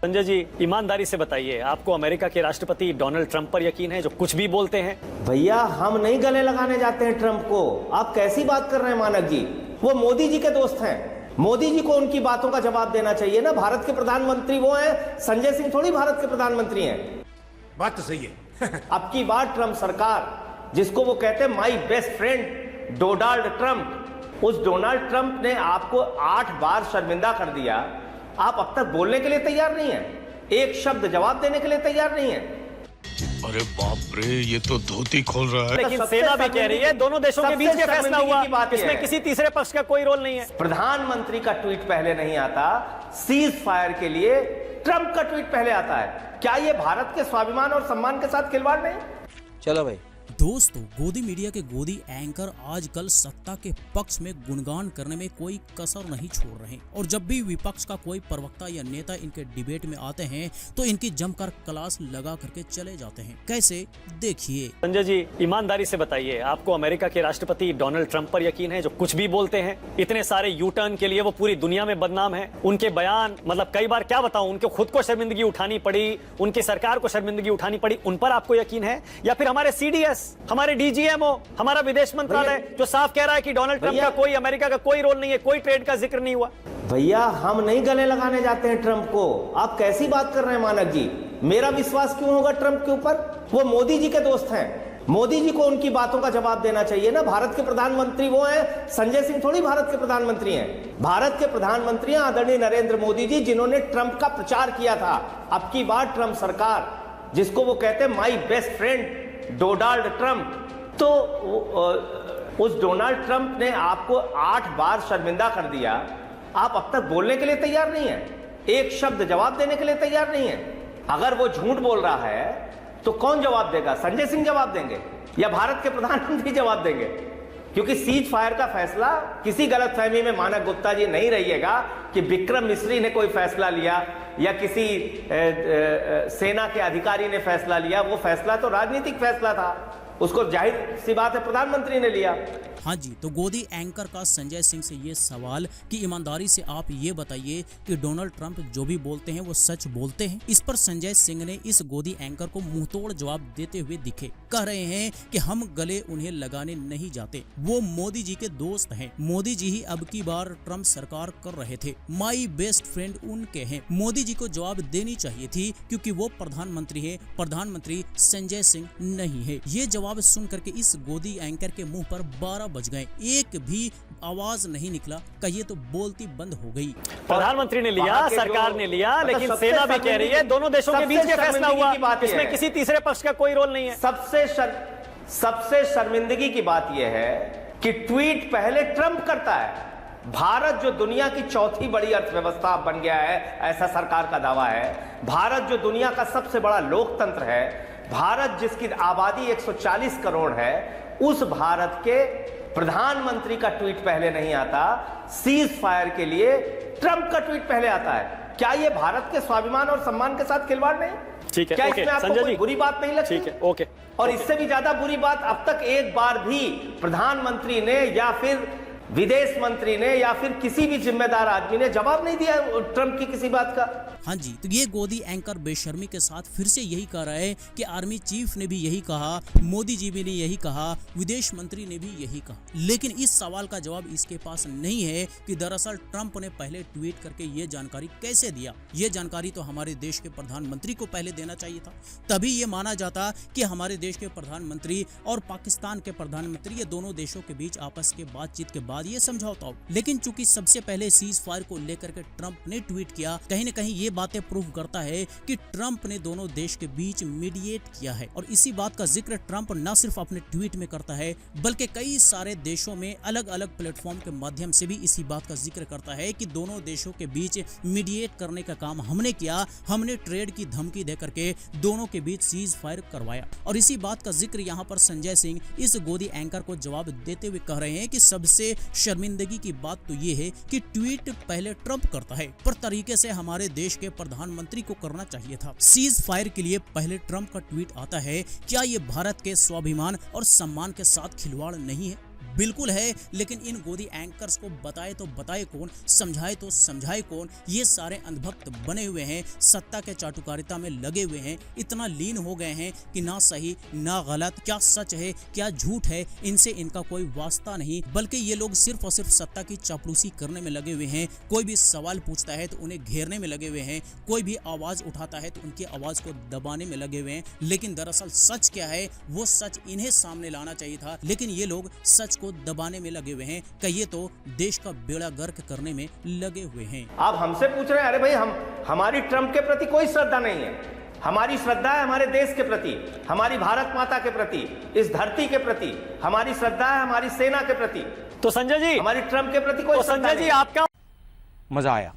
संजय जी, ईमानदारी से बताइए, आपको अमेरिका के राष्ट्रपति डोनाल्ड ट्रंप पर यकीन है जो कुछ भी बोलते हैं? भैया, हम नहीं गले लगाने जाते हैं ट्रंप को। आप कैसी बात कर रहे हैं मानक जी? वो मोदी जी के दोस्त हैं। मोदी जी को उनकी बातों का जवाब देना चाहिए ना। भारत के प्रधानमंत्री वो हैं, संजय सिंह थोड़ी भारत के प्रधानमंत्री हैं। बात तो सही है। अब की बार ट्रंप सरकार, जिसको वो कहते हैं my best friend Donald Trump, उस डोनाल्ड ट्रंप ने आपको 8 बार शर्मिंदा कर दिया। आप अब तक बोलने के लिए तैयार नहीं है, एक शब्द जवाब देने के लिए तैयार नहीं है। अरे बाप रे, ये तो धोती खोल रहा है। लेकिन सेना भी कह रही है दोनों देशों के बीच में फैसला हुआ, इसमें किसी तीसरे पक्ष का कोई रोल नहीं है। प्रधानमंत्री का ट्वीट पहले नहीं आता, सीज फायर के लिए ट्रंप का ट्वीट पहले आता है। क्या ये भारत के स्वाभिमान और सम्मान के साथ खिलवाड़ नहीं? चलो भाई। दोस्तों, गोदी मीडिया के गोदी एंकर आजकल सत्ता के पक्ष में गुणगान करने में कोई कसर नहीं छोड़ रहे हैं और जब भी विपक्ष का कोई प्रवक्ता या नेता इनके डिबेट में आते हैं तो इनकी जमकर क्लास लगा करके चले जाते हैं। कैसे, देखिए। संजय जी, ईमानदारी से बताइए, आपको अमेरिका के राष्ट्रपति डोनाल्ड ट्रंप पर यकीन है जो कुछ भी बोलते हैं? इतने सारे यू टर्न के लिए वो पूरी दुनिया में बदनाम है। उनके बयान, मतलब कई बार क्या बताऊं, उनको खुद को शर्मिंदगी उठानी पड़ी, उनकी सरकार को शर्मिंदगी उठानी पड़ी। उन पर आपको यकीन है? या फिर हमारे सीडीएस, हमारे डीजीएमओ, हमारा विदेश मंत्रालय जो साफ कह रहा है कि डोनाल्ड ट्रंप का कोई, अमेरिका का कोई रोल नहीं है, कोई ट्रेड का जिक्र नहीं हुआ? भैया, हम नहीं गले लगाने जाते हैं ट्रंप को। आप कैसी बात कर रहे हैं मानक जी? मेरा विश्वास क्यों होगा ट्रंप के ऊपर? वो मोदी जी के दोस्त हैं। मोदी जी को उनकी बातों का जवाब देना चाहिए ना। भारत के प्रधानमंत्री वो हैं, संजय सिंह थोड़ी भारत के प्रधानमंत्री हैं। भारत के प्रधानमंत्री आदरणीय नरेंद्र मोदी जी, जिन्होंने ट्रंप का प्रचार किया था। अब की बार ट्रंप सरकार, जिसको वो कहते हैं my best friend Donald Trump, तो उस डोनाल्ड ट्रंप ने आपको 8 बार शर्मिंदा कर दिया। आप अब तक बोलने के लिए तैयार नहीं है, एक शब्द जवाब देने के लिए तैयार नहीं है। अगर वो झूठ बोल रहा है तो कौन जवाब देगा? संजय सिंह जवाब देंगे या भारत के प्रधानमंत्री जवाब देंगे? क्योंकि सीज फायर का फैसला, किसी गलतफहमी में मानक गुप्ता जी नहीं रहिएगा कि विक्रम मिश्री ने कोई फैसला लिया या किसी सेना के अधिकारी ने फैसला लिया। वो फैसला तो राजनीतिक फैसला था, उसको जाहिर सी बात है प्रधानमंत्री ने लिया। हाँ जी, तो गोदी एंकर का संजय सिंह से ये सवाल कि ईमानदारी से आप ये बताइए कि डोनाल्ड ट्रंप जो भी बोलते हैं वो सच बोलते हैं? इस पर संजय सिंह ने इस गोदी एंकर को मुंहतोड़ जवाब देते हुए दिखे। कह रहे हैं कि हम गले उन्हें लगाने नहीं जाते, वो मोदी जी के दोस्त हैं। मोदी जी ही अब की बार ट्रंप सरकार कर रहे थे, माई बेस्ट फ्रेंड उनके हैं। मोदी जी को जवाब देनी चाहिए थी क्योंकि वो प्रधानमंत्री है, प्रधानमंत्री संजय सिंह नहीं है। ये जवाब सुन करके इस गोदी एंकर के मुंह पर 12 बज गए, एक भी आवाज नहीं निकला। कहिए तो बोलती बंद हो गई। प्रधानमंत्री ने लिया, सरकार ने लिया, लेकिन सेना भी कह रही है दोनों देशों के बीच में फैसला हुआ, इसमें किसी तीसरे पक्ष का कोई रोल नहीं है। सबसे शर्मिंदगी की बात यह है कि ट्वीट पहले ट्रंप करता है। भारत जो दुनिया की चौथी बड़ी अर्थव्यवस्था बन गया है, ऐसा सरकार का दावा है। भारत जो दुनिया का सबसे बड़ा लोकतंत्र है, भारत जिसकी आबादी 140 करोड़ है, उस भारत के प्रधानमंत्री का ट्वीट पहले नहीं आता, सीज फायर के लिए ट्रंप का ट्वीट पहले आता है। क्या ये भारत के स्वाभिमान और सम्मान के साथ खिलवाड़ नहीं? ठीक है, क्या इसमें आपको कोई बुरी बात नहीं लगती? ठीक है, ओके। और इससे भी ज्यादा बुरी बात, अब तक एक बार भी प्रधानमंत्री ने या फिर विदेश मंत्री ने या फिर किसी भी जिम्मेदार आदमी ने जवाब नहीं दिया ट्रंप की किसी बात का। हाँ जी, तो ये गोदी एंकर बेशर्मी के साथ फिर से यही कह रहा है कि आर्मी चीफ ने भी यही कहा, मोदी जी भी ने यही कहा, विदेश मंत्री ने भी यही कहा। लेकिन इस सवाल का जवाब इसके पास नहीं है कि दरअसल ट्रंप ने पहले ट्वीट करके ये जानकारी कैसे दिया। ये जानकारी तो हमारे देश के प्रधानमंत्री को पहले देना चाहिए था, तभी ये माना जाता कि हमारे देश के प्रधानमंत्री और पाकिस्तान के प्रधानमंत्री, ये दोनों देशों के बीच आपस के बातचीत के बाद ये समझौता हो। लेकिन चूंकि सबसे पहले सीज फायर को लेकर के ट्रंप ने ट्वीट किया, कहीं न कहीं ये बातें प्रूव करता है कि ट्रंप ने दोनों देश के बीच मीडिएट किया है। और इसी बात का जिक्र ट्रंप न सिर्फ अपने ट्वीट में करता है, बल्कि कई सारे देशों में अलग अलग प्लेटफॉर्म के माध्यम से भी इसी बात का जिक्र करता है कि दोनों देशों के बीच मीडिएट करने का काम हमने किया, हमने ट्रेड की धमकी दे करके दोनों के बीच सीज फायर करवाया। और इसी बात का जिक्र यहाँ पर संजय सिंह इस गोदी एंकर को जवाब देते हुए कह रहे हैं कि सबसे शर्मिंदगी की बात तो ये है कि ट्वीट पहले ट्रंप करता है, पर तरीके से हमारे देश के प्रधानमंत्री को करना चाहिए था। सीज फायर के लिए पहले ट्रंप का ट्वीट आता है। क्या ये भारत के स्वाभिमान और सम्मान के साथ खिलवाड़ नहीं है? बिल्कुल है, लेकिन इन गोदी एंकर्स को बताए तो बताए कौन, समझाए तो समझाए कौन। ये सारे अंधभक्त बने हुए हैं, सत्ता के चाटुकारिता में लगे हुए हैं, इतना लीन हो गए हैं कि ना सही ना गलत, क्या सच है क्या झूठ है, इनसे इनका कोई वास्ता नहीं, बल्कि ये लोग सिर्फ और सिर्फ सत्ता की चापलूसी करने में लगे हुए हैं। कोई भी सवाल पूछता है तो उन्हें घेरने में लगे हुए हैं, कोई भी आवाज उठाता है तो उनकी आवाज को दबाने में लगे हुए हैं। लेकिन दरअसल सच क्या है, वो सच इन्हें सामने लाना चाहिए था, लेकिन ये लोग सच को दबाने में लगे हुए हैं। कहिए तो देश का बेड़ा गर्क करने में लगे हुए हैं। आप हमसे पूछ रहे हैं, अरे भाई हमारी ट्रंप के प्रति कोई श्रद्धा नहीं है। हमारी श्रद्धा है हमारे देश के प्रति, हमारी भारत माता के प्रति, इस धरती के प्रति। हमारी श्रद्धा है हमारी सेना के प्रति। तो संजय जी, हमारी ट्रंप के प्रति कोई तो श्रद्धा संजय जी नहीं। आप क्या मजा आया।